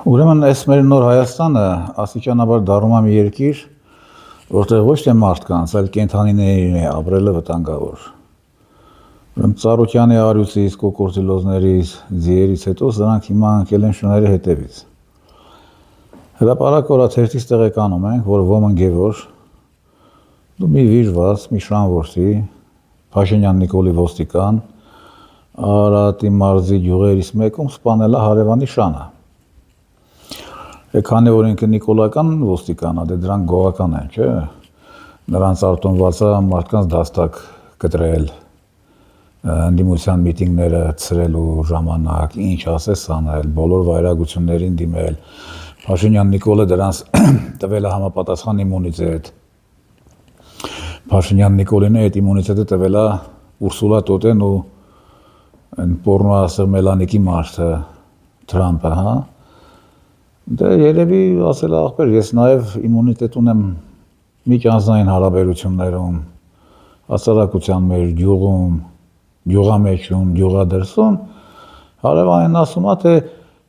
Ուրեմն այս մեր նոր Հայաստանը աստիճանաբար դառնում է մի երկիր, որտեղ ոչ թե մարդկանց, այլ կենդանիներին է ապրելը վտանգավոր։ Ուրեմն Ծառուկյանի արյուծից, կոկորտիլոզներից, ձիերից հետո սրանք հիմա ընկել են շների հետևից։ Հրապարակ օրաթերթից տեղեկանում ենք, որ Ոմն Գևոր, մի վիժված, մի շանվորթի, Փաշինյան Նիկոլի ոստիկան, Արարատի մարզի գյուղերից մեկում սպանել է հարևանի շանը։ Քանի որ ինքը նիկոլական ոստիկան է, դե դրանք գողական են, չէ՞։ Նրանց արտոնված է մարդկանց դաստակ կտրել, ընդդիմության միտինգները ցրելու ժամանակ, ինչ ասես անել, բոլոր վայրագություններին դիմել։ Փաշինյան Նիկոլը դրանց տվել է համապատասխան իմունիտետ։ Փաշինյան Նիկոլին այդ իմունիտետը տվել է Ուրսուլա Տոտեն ու պորնոասր Մելանիկի մարդը, Թրամփը, հա։ Դե երևի ասել է ախպեր, ես նաև իմունիտետ ունեմ միջանձնային հարաբերություններում, հասարակության մեր գյուղում, գյուղամեջում, գյուղադրսում, հարևանին ասում է, թե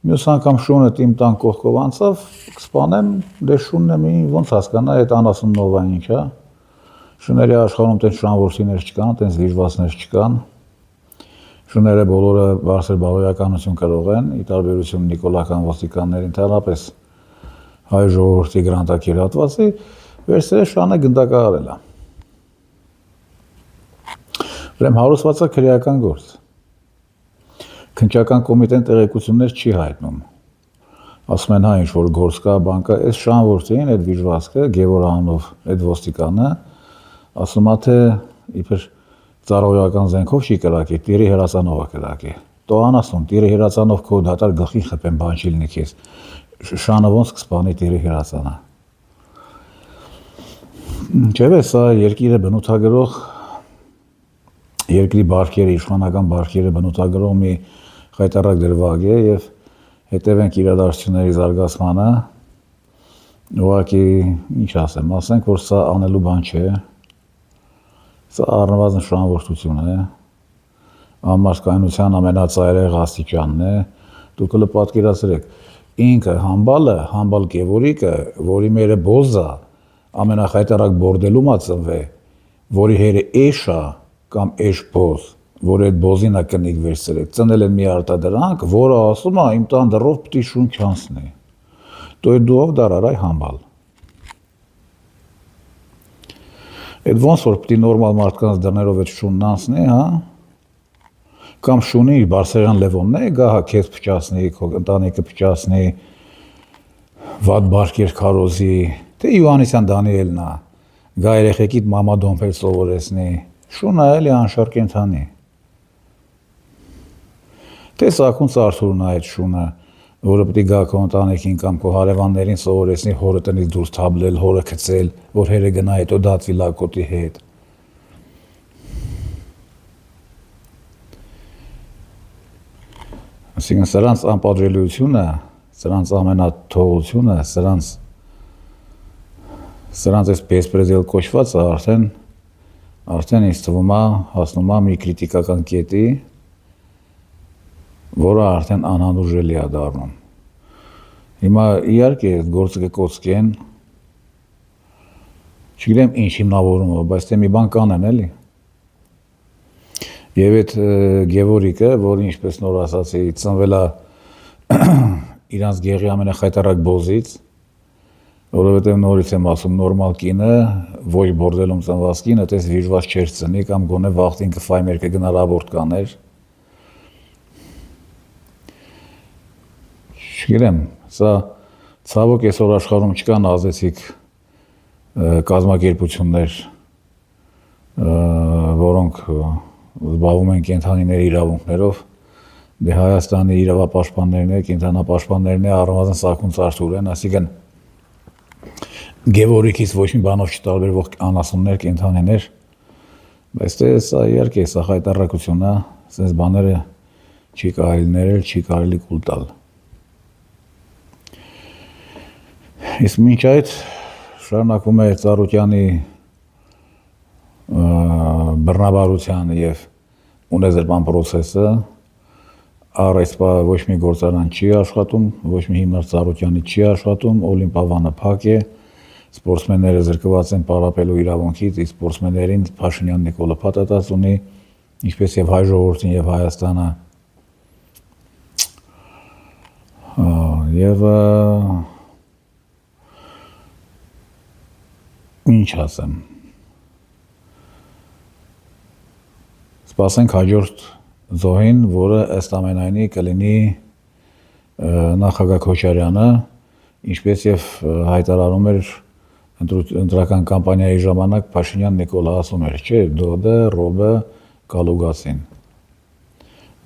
մյուս անգամ շունը իմ տան կողքով անցավ, կսպանեմ, դե շունն է ոնց հասկանա, այդ անասուննովա ինչ է։ Շների աշխարհում տենց շանվորթիներ չկան, տենց վիժվածներ չկան։ Շները բոլորը բարձր բարոյականություն կրող են, ի տարբերություն նիկոլական ոստիկանների, ընդհանրապես հայ ժողովրդի գրանտակիր հատվածի, վերցրել շանը գնդակահարել է։ Ուրեմն հարուցված է քրեական գործ։ Քննչական կոմիտեն տեղեկություններ չի հայտնում։ Ասում են հա ինչ-որ գործ կա, բան կա, այս շանվորթին, այդ վիժվածքը, Գևոր անունով այդ ոստիկանը, ասում է, թե իբր ծառայական զենքով չի կրակի, տիրի հրացանով է կրակի։ Տոհանասում, տիրի հրացանով քո դատար գլխին խփեն, բան չի լինի քեզ։ Շանը ոնց կսպանի տիրի հրացանը։ Ինչևէ, սա երկիրը բնութագրող, երկրի բարքերը, իշխանական բարքերը բնութագրող մի խայտառակ դրվագ է եւ հետևենք իրադարձությունների զարգացմանը։ Ուղղակի, ինչ ասեմ, ասենք, որ սա անելու բան չէ։ Սա առնվազն շանվորթություն է, անմարդկայնության ամենածայրեղ աստիճանն է, դուք հələ պատկերացրեք, ինքը Համբալ Գևորիկը, որի մերը բոզա, ամենախայտառակ բորդելում է ծնվել, որի հերը էշ է կամ էշ բոզ, որ այդ բոզին է կնիկ վերցրել, ծնել են մի արտադրանք, որը ասում է իմ տան դռով պիտի շունչ անցնի, դու ով դարար այ Համբալ։ Այդ ոնց որ պիտի նորմալ մարդկանց դռներով այդ շունն անցնի, հա։ Կամ շունի Բարսեղյան Լևոնն է, գա հա քեզ փճացնի, քո ընտանիքը փճացնի, վատ բարքեր քարոզի, թե Յոհաննիսյան Դանիելն է, գա երեխեքիդ մամա դոմփել սովորեցնի, շունը էլի անշարք կենդանի։ Թե Սաքուն Սարթուրն է այդ շունը, որը պիտի գա քո ընտանիքին կամ քո հարևաններին սովորեցնի հորը տնից դուրս թաբլել, հորը գցել, որ հերը գնա հետո դատվի լակոտի հետ։ Այսինքն սրանց անպատժելիությունը, սրանց ամենաթողությունը, սրանց այս բեսպրեդել կոչվածը արդեն ինձ թվում է հասնում է մի կրիտիկական կետի, որը արդեն անհանդուրժելի է դառնում։ Հիմա իհարկե այդ գործը կկոծկեն, չգիտեմ ինչ հիմնավորումը, բայց թե մի բան կանեն էլի։ Եվ այդ Գևորիկը, որը ինչպես նոր ասացի, ծնվել է իրանց գեղի ամենախայտառակ բոզից, որովհետև նորից եմ ասում, նորմալ կինը, ոչ բորդելում ծնված կինը, այդպես վիժված չէր ծնի կամ գոնե վաղտին կֆայմեր կգնար աբորտ կաներ։ Չգիտեմ, սա ցավոք այսօր աշխարհում չկան ազդեցիկ կազմակերպություններ, որոնք զբաղվում են կենդանիների իրավունքներով, դե Հայաստանի իրավապաշտպաններն է, կենդանապաշտպաններն է, առնվազն Սաքուն Սարթուր են, այսինքն Գևորիկից ոչ մի բանով չտարբերվող անասուններ, կենդանիներ, բայց դե սա իհարկե սա խայտառակություն է, ասես բաները չի կարելի ներել, չի կարելի կուլ տալ։ Իսկ մինչ այդ շարունակվում է Ծառուկյանի բռնաբարության և ունեզրման պրոցեսը, Առեսպա ոչ մի գործարան չի աշխատում, ոչ մի հիմնարծառայությանի չի աշխատում, Օլիմպիավանը փակ է, սպորտսմենները զրկված են պարապելու իրավունքից, իսկ սպորտսմեններին Փաշինյան Նիկոլը փաթաթած ունի, ինչպես եւ հայ ժողովրդին եւ Հայաստանը։ Եվ ինչ ասեմ։ Սպասենք հաջորդ զոհին, որը ըստ ամենայնի կլինի նախագահ Քոչարյանը, ինչպես եւ հայտարարում էր ընտրական կամպանիայի ժամանակ Փաշինյան Նիկոլը ասում էր, չէ, դոդը, ռոբը, կալուգասին։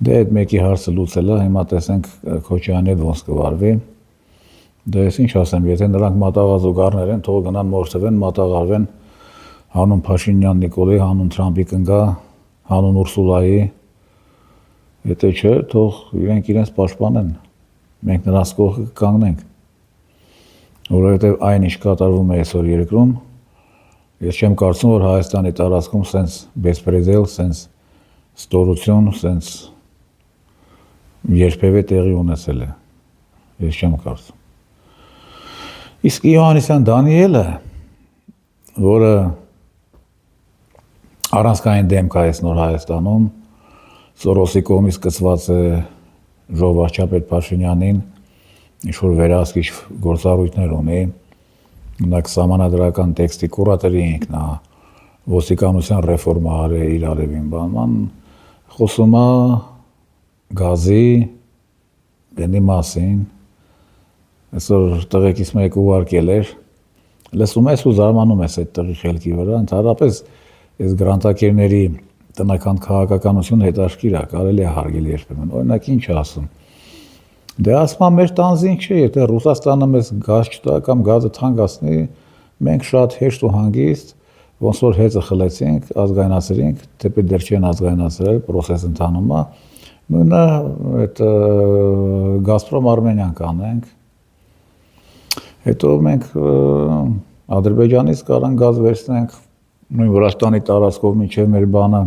Դե այդ մեկի հարցը լուծել է, հիմա տեսենք Քոչարյանի հետ ոնց կվարվի։ Դե ես ինչ ասեմ, եթե նրանք մատաղած ուղարներ են, թող գնան մորթվեն, մատաղարվեն հանուն Փաշինյան Նիկոլի, հանուն Թրամփի կնգա, հանուն Ուրսուլայի, եթե չէ, թող իրենք իրենց պաշտպանեն, մենք նրանց կողքը կանգնենք, որովհետև այն ինչ կատարվում է այսօր երկրում, ես չեմ կարծում, որ Հայաստանի տարածքում սենց բեսպրեդել, սենց ստորություն, սենց երբևէ տեղի ունեցել է, ես չեմ կարծում։ Իսկ Իոհաննիսյան Դանիելը, որը առանցքային դեմք է նոր Հայաստանում, Սորոսի կողմից կցված է ժողովարդապետ Փաշինյանին, ինչ-որ վերահսկիչ գործառույթներ ունի, նակ սահմանադրական տեքստի կուրատորի ինքն է, ոստիկանության ռեֆորմա արել իր արևին բանման, խոսում է գազի, գնի մասին, այսօր տղեկից մեկ ուղարկել էր, լսում ես ու զարմանում ես այդ տղի խելքի վրա, ընդհանրապես այս գրանտակերների տնական քաղաքականությունը հետաքրքիր է, կարելի է հարգել երբեմն, օրինակ ինչ ասում, դե ասում է մեր տանզին չէ, եթե Ռուսաստանը մեզ գազ չտա կամ գազը թանկացնի, մենք շատ հեշտ ու հանգիստ, ոնց որ հեծը խլեցինք, ազգայնացրինք, թեպետ դեռ չեն ազգայնացրել, պրոցես ընթանում է, նույնը այդ Գազպրոմ Արմենիան կանենք, հետո մենք Ադրբեջանից կարան գազ վերցնենք, նույն Վրաստանի տարածքով մինչև մեր բանը,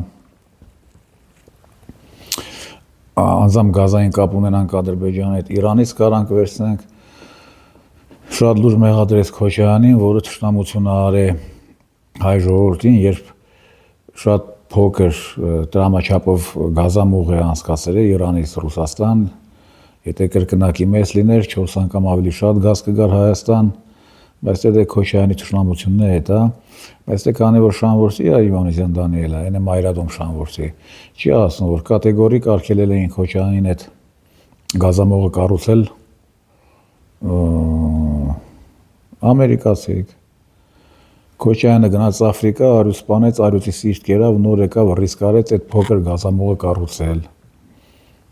անձամբ գազային կապ ունենանք Ադրբեջանի հետ, Իրանից կարանք վերցնենք, շատ լուրջ մեղադրեց Քոչարյանին, որը թշնամություն արել հայ ժողովրդին, երբ շատ փոքր տրամաչափով գազամուղ է անցկացրել Իրանից Ռուսաստան, եթե կրկնակի մեծ լիներ, 4 անգամ ավելի շատ գազ կգար Հայաստան, բայց դե Քոչարյանի թշնամությունն է դա, բայց դե քանի որ շանվորսի է Իոհաննիսյան Դանիելը, այն է Մայրադոմ շանվորսի, չի ասում, որ կատեգորիկ արգելել էին Քոչարյանին այդ գազամուղը կառուցել ամերիկացիք, Քոչարյանը գնաց Աֆրիկա, արյուծ սպանեց, արյուծի սիրտ կերավ, նոր եկավ ռիսկ արեց այդ փոքր գազամուղը կառուցել։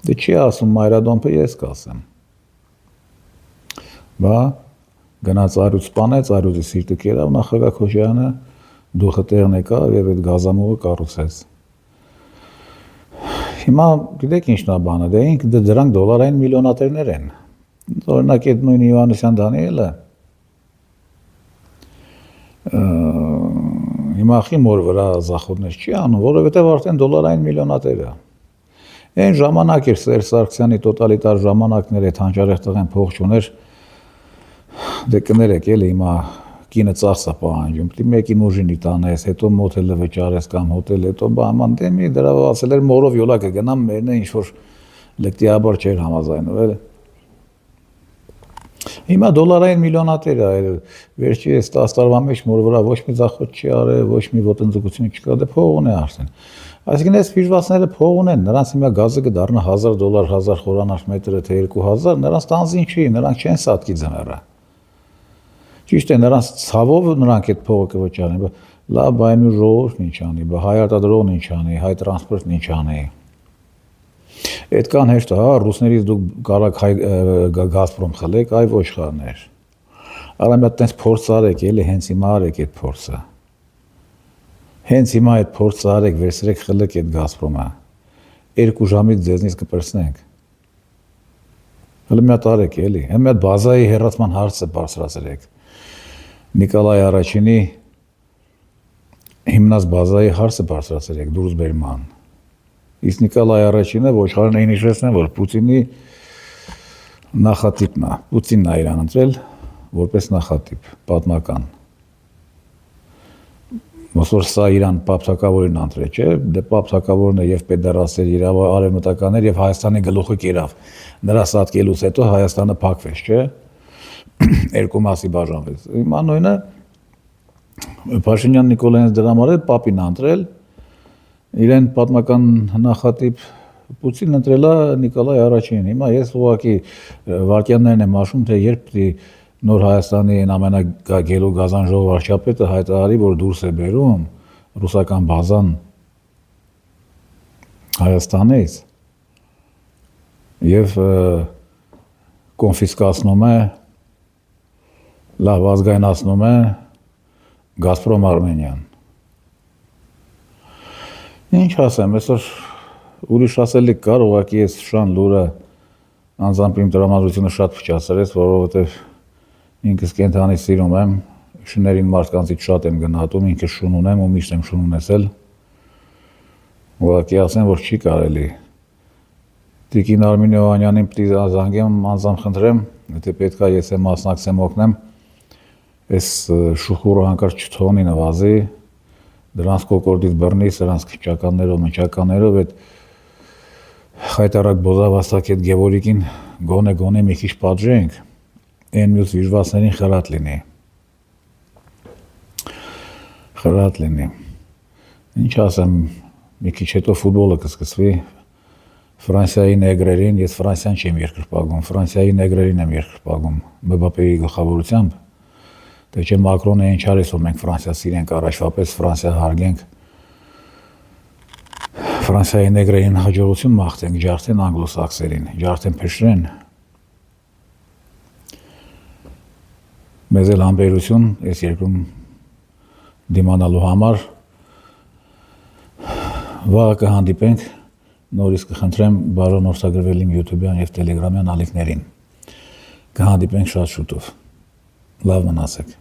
Դե չի ասում Մայրադոմը, ես կասեմ։ Բա գնաց արյուծ սպանեց, արյուծի սիրտը կերավ, նախագահ Քոչարյանը դուխը տեղն եկավ եւ այդ գազամուղը կառուցեց։ Հիմա գիտեք ինչն է բանը, դե ինք դրանք դոլարային միլիոնատերներ են։ Օրինակ այդ նույն Իոհաննիսյան Դանիելը հիմա խիմոր վրա զախոդներ չի անում, որովհետև արդեն դոլարային միլիոնատեր է։ Այն ժամանակ էր Սերժ Սարգսյանի տոտալիտար ժամանակներ այդ հանճարեղ տղեն փող չուներ, դե կներեք էլի հիմա կինը ծախս է պահանջում, պիտի մեկին ուժինի տանես, հետո մոթելը վճարես կամ հոթել, հետո բաման դե մի դրա ասել էր մորով յոլա կգնամ, մերն է ինչ-որ լեկտիաբար չէր համաձայնում, էլ Հիմա դոլարային միլիոնատեր է, վերջի 10 տարվա մեջ մոր վրա ոչ մի ձախոտ չի արել, ոչ մի ոտնձգություն չկա, դե փող ունի արդեն։ Այսինքն այս ֆիժվածները փող ունեն, նրանց հիմա գազը կդառնա $1000, 1000 խորանարդ մետրը թե 2000, նրանց տանզին չի, նրանք չեն սատկի ձմեռը։ Ճիշտ է, նրանց ցավով նրանք այդ փողը կվճարեն, լավ, բայ մի ժողովուրդն ինչ անի, հայ արտադրողն ինչ անի, հայ տրանսպորտն ինչ անի։ Այդքան հեշտ է, հա, ռուսներից դուք կարաք Գազպրոմ խլեք, այ ոչխարներ։ Արա մի հատ տենց փորձ արեք, էլի հենց հիմա արեք այդ փորձը։ Հենց հիմա այդ փորձը արեք, վերցրեք խլեք այդ Գազպրոմը։ 2 ժամից ձեզնից կպրծնենք։ Հələ մի հատ արեք, էլի։ Հəm մի հատ բազայի հեռացման հարցը բարձրացրեք։ Նիկոլայ առաջինի հիմնած բազայի հարցը բարձրացրեք դուրս բերման։ Իսկ Նիկոլայ առաջինը ոչխարներին հիշեցնեմ, որ Պուտինի նախատիպն է, Պուտինն է իրան ընտրել որպես նախատիպ, պատմական։ Ոնց որ սա իրան պապ-թագավորին ընտրել, չէ՞, դե պապ-թագավորն է եւ պետդարասեր իրավ արևմտականներ եւ Հայաստանի գլուխը կերավ։ Նրա սատկելուց հետո Հայաստանը փակվեց, չէ՞։ Երկու մասի բաժանվեց։ Հիմա նույնը Փաշինյան Նիկոլայանց դրա համար է պապին ընտրել, իրեն պատմական նախատիպ Պուտինն ընտրել է Նիկոլայ առաջինին։ Հիմա ես ուղղակի վարքյաններն եմ հաշվում, թե երբ նոր Հայաստանի ամենագելու գազան ժողովարդապետը հայտարարի, որ դուրս է բերում ռուսական բազան Հայաստանից եւ կոնֆիսկացնում է, լավ ազգայնացնում է Գազպրոմ Արմենիան։ Ինչ ասեմ, այսօր ուրիշ ասելիք կար, ուղղակի ես Շան լուրը անձամբ իմ տրամադրությունը շատ փչացրեց, որովհետեւ ինքս կենթանի սիրում եմ, շներին մարդկանցից շատ եմ գնահատում, ինքս շուն ունեմ ու միշտ եմ շուն ունեցել։ Ուղղակի ասեմ, որ չի կարելի։ Տիկին Արմին Հովհանյանին պիտի զանգեմ, անձամբ խնդրեմ, եթե պետք է ես եմ մասնակցեմ օգնեմ, այս շուխուրը հանկարծ չթողնի նվազի, դրանց կոկորդից բռնի, սրանց քիչականներով, մնչականներով, այդ խայտարակ բոզավաստակ այդ Գևորիկին գոնե մի քիչ պատժենք, այն մյուս վիժվածներին խրատ լինի։ Ինչ ասեմ, մի քիչ հետո ֆուտբոլը կսկսվի, Ֆրանսիայի նեգրերին, ես Ֆրանսիան չեմ երկրպագում, Ֆրանսիայի նեգրերին եմ երկրպագում, Մբապեի գլխավորությամբ, թե չէ Մակրոնը ինչ արեց, որ մենք Ֆրանսիա սիրենք առաջվա պես, Ֆրանսիա հարգենք, Ֆրանսիայի նեգրերին հաջողություն մաղթենք, ջարդեն անգլոսաքսերին, ջարդեն փշրեն, մեզ էլ համբերություն այս երկրում դիմանալու համար, վաղը կհանդիպենք, նորից կխնդրեմ բարոն որդագրվել իմ յութուբյան և տելեգրամյան ալիքներին, կհանդիպենք շատ շուտով, լավ մնացեք։